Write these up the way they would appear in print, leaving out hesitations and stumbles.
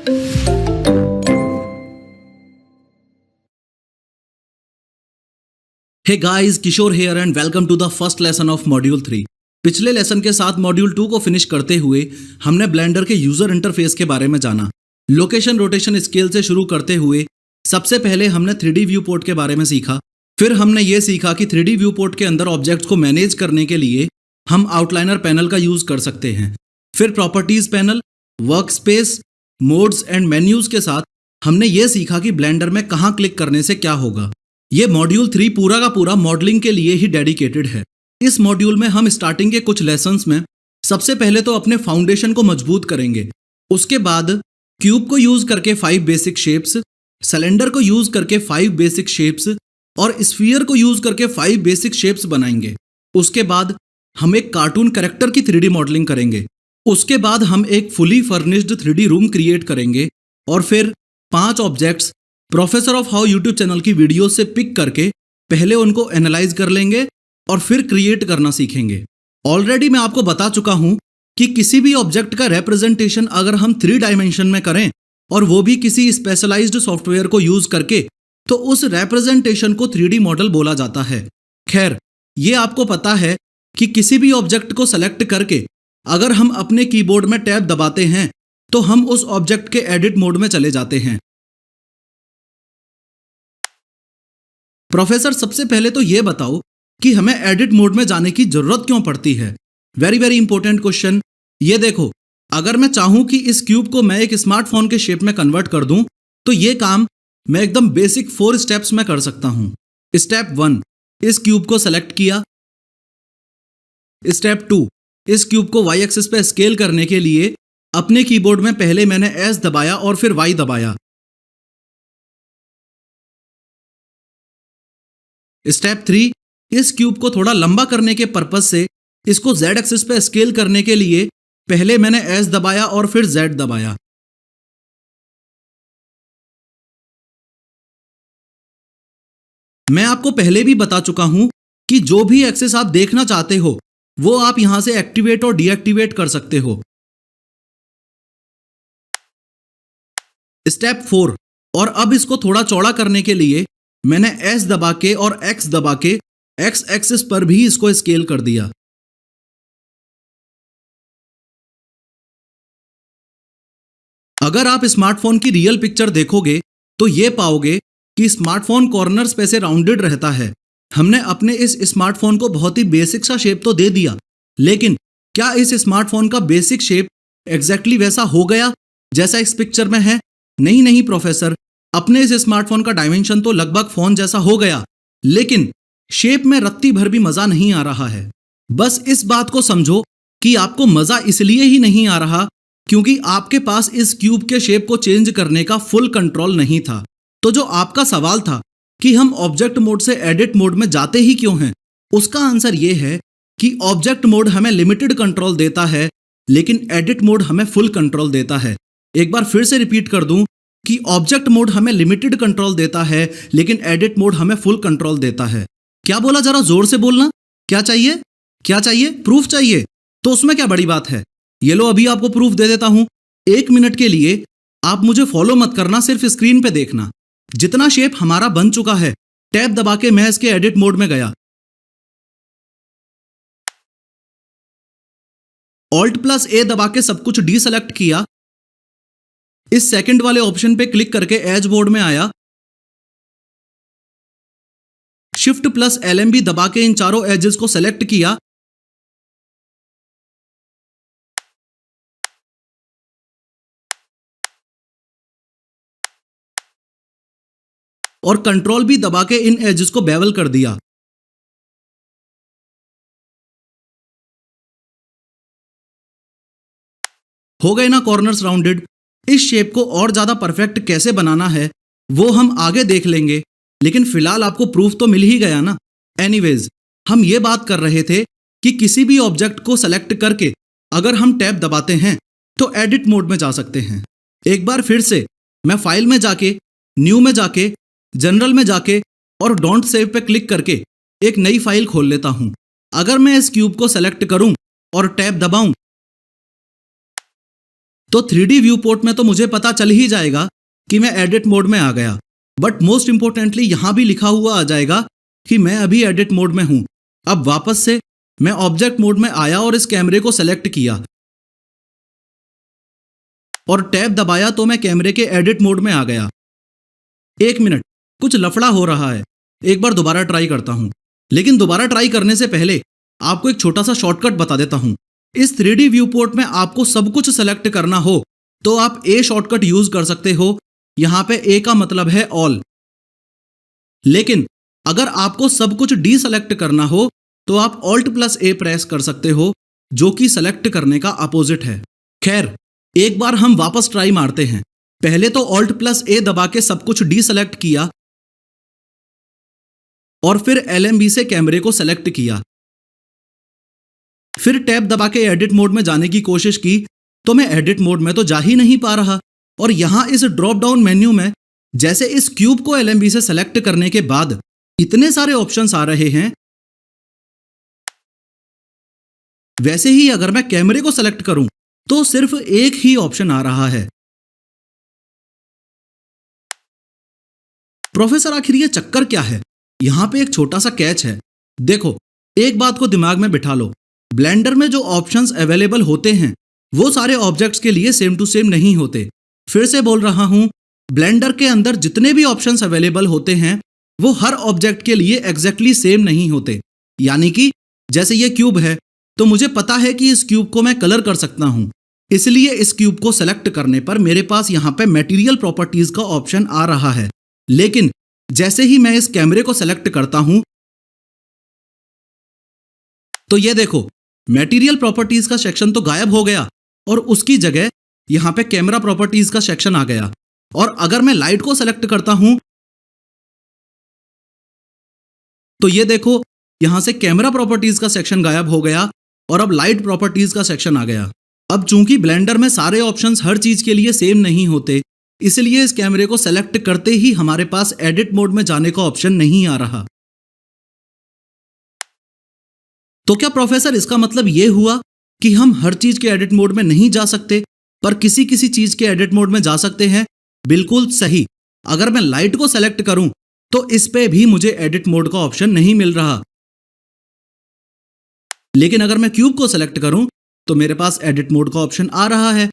Hey guys, Kishore here and welcome to the first lesson of module 3। पिछले lesson के साथ module 2 को finish करते हुए हमने ब्लेंडर के यूजर इंटरफेस के बारे में जाना। लोकेशन रोटेशन स्केल से शुरू करते हुए सबसे पहले हमने 3D व्यू पोर्ट के बारे में सीखा। फिर हमने ये सीखा कि 3D व्यू पोर्ट के अंदर ऑब्जेक्ट्स को मैनेज करने के लिए हम आउटलाइनर पैनल का यूज कर सकते हैं। फिर properties panel, work space, modes and menus के साथ हमने ये सीखा कि ब्लेंडर में कहाँ क्लिक करने से क्या होगा। ये मॉड्यूल 3 पूरा का पूरा मॉडलिंग के लिए ही डेडिकेटेड है। इस मॉड्यूल में हम स्टार्टिंग के कुछ लेसन्स में सबसे पहले तो अपने फाउंडेशन को मजबूत करेंगे। उसके बाद क्यूब को यूज करके 5 बेसिक शेप्स, सिलेंडर को यूज करके 5 बेसिक शेप्स और स्फीयर को यूज करके 5 बेसिक शेप्स बनाएंगे। उसके बाद हम एक कार्टून कैरेक्टर की 3D मॉडलिंग करेंगे। उसके बाद हम एक fully furnished 3D room create करेंगे और फिर 5 objects professor of how YouTube channel की वीडियो से पिक करके पहले उनको एनालाइज कर लेंगे और फिर क्रिएट करना सीखेंगे। ऑलरेडी मैं आपको बता चुका हूं कि किसी भी ऑब्जेक्ट का रिप्रेजेंटेशन अगर हम 3 डायमेंशन में करें और वो भी किसी स्पेशलाइज्ड सॉफ्टवेयर को यूज करके, तो उस रिप्रेजेंटेशन को 3D मॉडल बोला जाता है। खैर, ये आपको पता है कि किसी भी ऑब्जेक्ट को सेलेक्ट करके अगर हम अपने कीबोर्ड में टैब दबाते हैं तो हम उस ऑब्जेक्ट के एडिट मोड में चले जाते हैं। प्रोफेसर, सबसे पहले तो ये बताओ कि हमें एडिट मोड में जाने की जरूरत क्यों पड़ती है? Very important question. ये देखो, अगर मैं चाहूं कि इस क्यूब को मैं एक स्मार्टफोन के शेप में कन्वर्ट कर दूं, तो ये काम मैं एकदम बेसिक 4 स्टेप्स में कर सकता हूं। स्टेप 1, इस क्यूब को सेलेक्ट किया। स्टेप 2, इस क्यूब को y एक्सिस पे स्केल करने के लिए अपने कीबोर्ड में पहले मैंने S दबाया और फिर Y दबाया। स्टेप 3, इस क्यूब को थोड़ा लंबा करने के पर्पज से इसको Z एक्सिस पे स्केल करने के लिए पहले मैंने S दबाया और फिर Z दबाया। मैं आपको पहले भी बता चुका हूं कि जो भी एक्सेस आप देखना चाहते हो वो आप यहां से एक्टिवेट और डीएक्टिवेट कर सकते हो। स्टेप 4, और अब इसको थोड़ा चौड़ा करने के लिए मैंने S दबा के और X दबा के X एक्सिस पर भी इसको स्केल कर दिया। अगर आप स्मार्टफोन की रियल पिक्चर देखोगे तो ये पाओगे कि स्मार्टफोन कॉर्नर्स पे से राउंडेड रहता है। हमने अपने इस स्मार्टफोन को बहुत ही बेसिक सा शेप तो दे दिया, लेकिन क्या इस स्मार्टफोन का बेसिक शेप एग्जैक्टली वैसा हो गया जैसा इस पिक्चर में है? नहीं प्रोफेसर, अपने इस स्मार्टफोन का डायमेंशन तो लगभग फोन जैसा हो गया, लेकिन शेप में रत्ती भर भी मजा नहीं आ रहा है। बस इस बात को समझो कि आपको मजा इसलिए ही नहीं आ रहा क्योंकि आपके पास इस क्यूब के शेप को चेंज करने का फुल कंट्रोल नहीं था। तो जो आपका सवाल था कि हम ऑब्जेक्ट मोड से एडिट मोड में जाते ही क्यों हैं, उसका आंसर यह है कि ऑब्जेक्ट मोड हमें लिमिटेड कंट्रोल देता है, लेकिन एडिट मोड हमें फुल कंट्रोल देता है। एक बार फिर से रिपीट कर दूं कि ऑब्जेक्ट मोड हमें लिमिटेड कंट्रोल देता है, लेकिन एडिट मोड हमें फुल कंट्रोल देता है। क्या बोला? जरा जोर से बोलना। क्या चाहिए? क्या चाहिए? प्रूफ चाहिए? तो उसमें क्या बड़ी बात है? ये लो, अभी आपको प्रूफ दे देता हूं। 1 मिनट के लिए आप मुझे फॉलो मत करना, सिर्फ स्क्रीन पे देखना। जितना शेप हमारा बन चुका है, टैब दबा के मैं इसके एडिट मोड में गया, Alt+A दबा के सब कुछ डीसेलेक्ट किया, इस सेकंड वाले ऑप्शन पे क्लिक करके एज बोर्ड में आया, Shift+LMB दबा के इन चारों एजेस को सेलेक्ट किया, और कंट्रोल भी दबा के इन एजेस को बेवल कर दिया। हो गए ना कॉर्नर्स राउंडेड? इस शेप को और ज्यादा परफेक्ट कैसे बनाना है वो हम आगे देख लेंगे, लेकिन फिलहाल आपको प्रूफ तो मिल ही गया ना। एनीवेज, हम ये बात कर रहे थे कि किसी भी ऑब्जेक्ट को सेलेक्ट करके अगर हम टैब दबाते हैं तो एडिट मोड में जा सकते हैं। एक बार फिर से मैं फाइल में जाके, न्यू में जाके, जनरल में जाके और डोंट सेव पे क्लिक करके एक नई फाइल खोल लेता हूं। अगर मैं इस क्यूब को सेलेक्ट करूं और टैब दबाऊं तो 3D व्यू पोर्ट में तो मुझे पता चल ही जाएगा कि मैं एडिट मोड में आ गया, बट मोस्ट इंपॉर्टेंटली यहां भी लिखा हुआ आ जाएगा कि मैं अभी एडिट मोड में हूं। अब वापस से मैं ऑब्जेक्ट मोड में आया और इस कैमरे को सेलेक्ट किया और टैब दबाया तो मैं कैमरे के एडिट मोड में आ गया। एक मिनट, कुछ लफड़ा हो रहा है, एक बार दोबारा ट्राई करता हूं। लेकिन दोबारा ट्राई करने से पहले आपको एक छोटा सा शॉर्टकट बता देता हूं। इस 3D व्यू पोर्ट में आपको सब कुछ सेलेक्ट करना हो तो आप ए शॉर्टकट यूज कर सकते हो। यहां पे ए का मतलब है ऑल। लेकिन अगर आपको सब कुछ डी सेलेक्ट करना हो तो आप ऑल्ट प्लस ए प्रेस कर सकते हो, जो कि सेलेक्ट करने का अपोजिट है। खैर, एक बार हम वापस ट्राई मारते हैं। पहले तो ऑल्ट प्लस ए दबा के सब कुछ डी सेलेक्ट किया और फिर LMB से कैमरे को सेलेक्ट किया। फिर टैब दबा के एडिट मोड में जाने की कोशिश की तो मैं एडिट मोड में तो जा ही नहीं पा रहा। और यहां इस ड्रॉप डाउन मेन्यू में जैसे इस क्यूब को LMB से सेलेक्ट करने के बाद इतने सारे ऑप्शंस आ रहे हैं, वैसे ही अगर मैं कैमरे को सेलेक्ट करूं तो सिर्फ एक ही ऑप्शन आ रहा है। प्रोफेसर आखिर ये चक्कर क्या है? यहां पे एक छोटा सा कैच है। देखो, एक बात को दिमाग में बिठा लो, ब्लेंडर में जो ऑप्शंस अवेलेबल होते हैं वो सारे ऑब्जेक्ट्स के लिए सेम टू सेम नहीं होते। फिर से बोल रहा हूं, ब्लेंडर के अंदर जितने भी ऑप्शंस अवेलेबल होते हैं वो हर ऑब्जेक्ट के लिए एग्जैक्टली सेम नहीं होते। यानी कि जैसे ये क्यूब है तो मुझे पता है कि इस क्यूब को मैं कलर कर सकता हूं, इसलिए इस क्यूब को सेलेक्ट करने पर मेरे पास यहां पे मटेरियल प्रॉपर्टीज का ऑप्शन आ रहा है। लेकिन जैसे ही मैं इस कैमरे को सेलेक्ट करता हूं तो ये देखो, मटेरियल प्रॉपर्टीज का सेक्शन तो गायब हो गया और उसकी जगह यहां पे कैमरा प्रॉपर्टीज का सेक्शन आ गया। और अगर मैं लाइट को सेलेक्ट करता हूं तो ये देखो, यहां से कैमरा प्रॉपर्टीज का सेक्शन गायब हो गया और अब लाइट प्रॉपर्टीज का सेक्शन आ गया। अब चूंकि ब्लेंडर में सारे ऑप्शंस हर चीज के लिए सेम नहीं होते, इसलिए इस कैमरे को सेलेक्ट करते ही हमारे पास एडिट मोड में जाने का ऑप्शन नहीं आ रहा। तो क्या प्रोफेसर इसका मतलब यह हुआ कि हम हर चीज के एडिट मोड में नहीं जा सकते पर किसी किसी चीज के एडिट मोड में जा सकते हैं? बिल्कुल सही। अगर मैं लाइट को सेलेक्ट करूं तो इस पे भी मुझे एडिट मोड का ऑप्शन नहीं मिल रहा। लेकिन अगर मैं क्यूब को सेलेक्ट करूं तो मेरे पास एडिट मोड का ऑप्शन आ रहा है।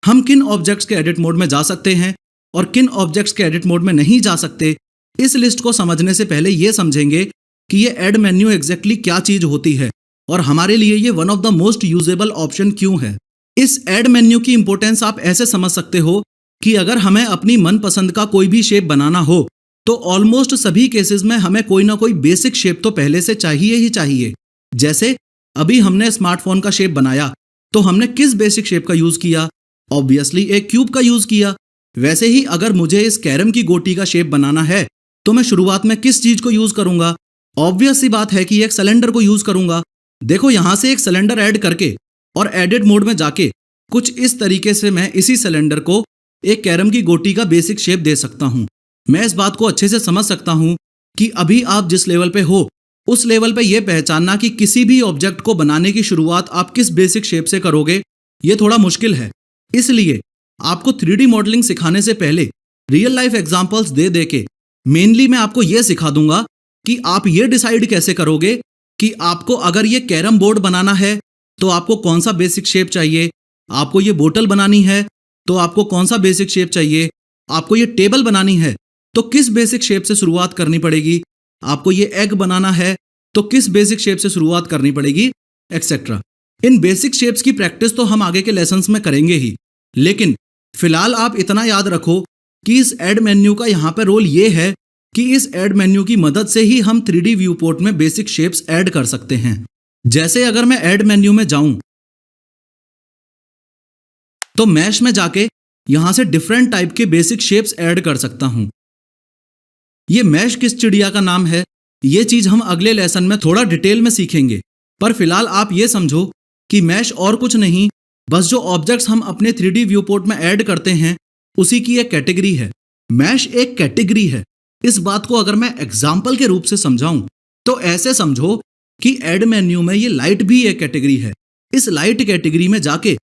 हम किन ऑब्जेक्ट्स के एडिट मोड में जा सकते हैं और किन ऑब्जेक्ट्स के एडिट मोड में नहीं जा सकते, इस लिस्ट को समझने से पहले यह समझेंगे कि ये ऐड मेन्यू एग्जैक्टली क्या चीज होती है और हमारे लिए ये one of the most usable option क्यों है। इस ऐड मेन्यू की इंपॉर्टेंस आप ऐसे समझ सकते हो कि अगर हमें अपनी मनपसंद का कोई भी शेप बनाना हो तो ऑलमोस्ट सभी केसेस में हमें कोई ना कोई बेसिक शेप तो पहले से चाहिए ही चाहिए। जैसे अभी हमने स्मार्टफोन का शेप बनाया तो हमने किस बेसिक शेप का यूज किया? ऑब्वियसली एक क्यूब का यूज किया। वैसे ही अगर मुझे इस कैरम की गोटी का शेप बनाना है तो मैं शुरुआत में किस चीज को यूज करूंगा? ऑब्वियस सी बात है कि एक सिलेंडर को यूज करूंगा। देखो, यहां से एक सिलेंडर ऐड करके और एडिट मोड में जाके कुछ इस तरीके से मैं इसी सिलेंडर को एक कैरम की गोटी का बेसिक शेप दे सकता हूं। मैं इस बात को अच्छे से समझ सकता हूं कि अभी आप जिस लेवल पे हो उस लेवल पे यह पहचानना कि किसी भी ऑब्जेक्ट को बनाने की शुरुआत आप किस बेसिक शेप से करोगे, ये थोड़ा मुश्किल है। इसलिए आपको 3D मॉडलिंग सिखाने से पहले रियल लाइफ एग्जांपल्स दे दे के मेनली मैं आपको यह सिखा दूंगा कि आप ये डिसाइड कैसे करोगे कि आपको अगर ये कैरम बोर्ड बनाना है तो आपको कौन सा बेसिक शेप चाहिए, आपको ये बोतल बनानी है तो आपको कौन सा बेसिक शेप चाहिए, आपको ये टेबल बनानी है तो किस बेसिक शेप से शुरुआत करनी पड़ेगी, आपको ये एग बनाना है तो किस बेसिक शेप से शुरुआत करनी पड़ेगी, एक्सेट्रा। इन बेसिक शेप्स की प्रैक्टिस तो हम आगे के लेसन्स में करेंगे ही, लेकिन फिलहाल आप इतना याद रखो कि इस ऐड मेन्यू का यहाँ पे रोल ये है कि इस ऐड मेन्यू की मदद से ही हम 3D व्यू पोर्ट में बेसिक शेप्स ऐड कर सकते हैं। जैसे अगर मैं ऐड मेन्यू में जाऊं तो मैश में जाके यहां से डिफरेंट टाइप के बेसिक शेप्स ऐड कर सकता हूं। ये मैश किस चिड़िया का नाम है, ये चीज हम अगले लेसन में थोड़ा डिटेल में सीखेंगे, पर फिलहाल आप ये समझो कि मैश और कुछ नहीं, बस जो ऑब्जेक्ट्स हम अपने 3D व्यू पोर्ट में ऐड करते हैं उसी की एक कैटेगरी है। मैश एक कैटेगरी है। इस बात को अगर मैं एग्जाम्पल के रूप से समझाऊं तो ऐसे समझो कि ऐड मेन्यू में ये लाइट भी एक कैटेगरी है। इस लाइट कैटेगरी में जाके